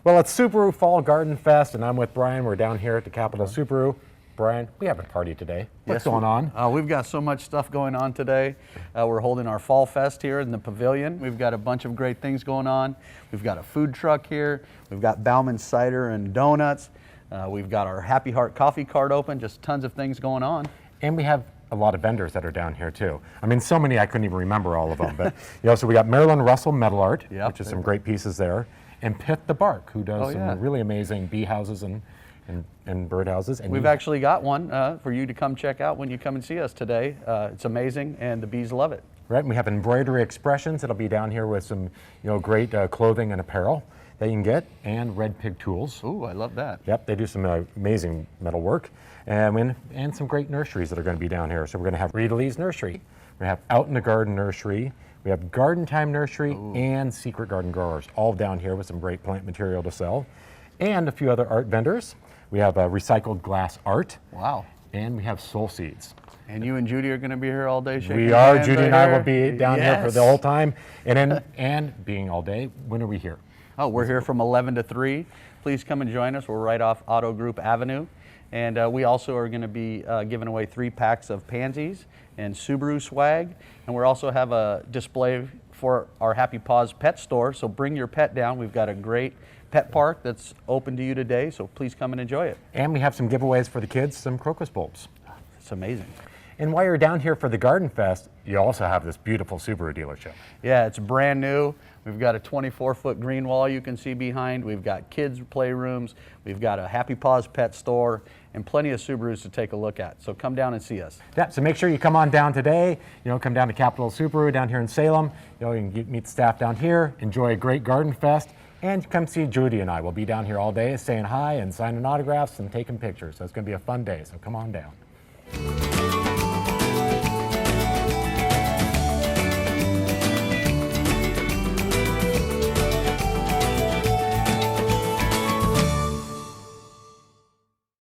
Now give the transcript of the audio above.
Well, it's Subaru Fall Garden Fest, and I'm with Brian. We're down here at the Capital Subaru. Brian, we have a party today. What's going on? We've got so much stuff going on today. We're holding our Fall Fest here in the pavilion. We've got a bunch of great things going on. We've got a food truck here. We've got Bauman Cider and Donuts. We've got our Happy Heart coffee cart open, just tons of things going on. And we have a lot of vendors that are down here too. I mean, so many I couldn't even remember all of them. But so we got Marilyn Russell Metal Art, which is some great pieces there, and Pitt the Bark, who does some really amazing bee houses and birdhouses. And we've actually got one for you to come check out when you come and see us today. It's amazing, and the bees love it. Right, and we have Embroidery Expressions. It'll be down here with some great clothing and apparel that you can get, and Red Pig Tools. Ooh, I love that. Yep, they do some amazing metal work, and some great nurseries that are going to be down here. So we're going to have Rita Lee's Nursery. We have Out in the Garden Nursery. We have Garden Time Nursery and Secret Garden Growers, all down here with some great plant material to sell, and a few other art vendors. We have recycled glass art. Wow. And we have Soul Seeds. And you and Judy are going to be here all day shaking We are. hands. Judy and I will be down here for the whole time. And being all day, when are we here? Oh, we're here from 11 to 3. Please come and join us. We're right off Auto Group Avenue. And we also are going to be giving away 3 packs of pansies and Subaru swag. And we also have a display for our Happy Paws pet store. So bring your pet down. We've got a great pet park that's open to you today. So please come and enjoy it. And we have some giveaways for the kids, some crocus bulbs. It's amazing. And while you're down here for the Garden Fest, you also have this beautiful Subaru dealership. Yeah, it's brand new. We've got a 24-foot green wall you can see behind. We've got kids' playrooms. We've got a Happy Paws pet store and plenty of Subarus to take a look at. So come down and see us. Yeah, so make sure you come on down today. Come down to Capital Subaru down here in Salem. You can meet the staff down here, enjoy a great Garden Fest, and come see Judy and I. We'll be down here all day saying hi and signing autographs and taking pictures. So it's going to be a fun day, so come on down.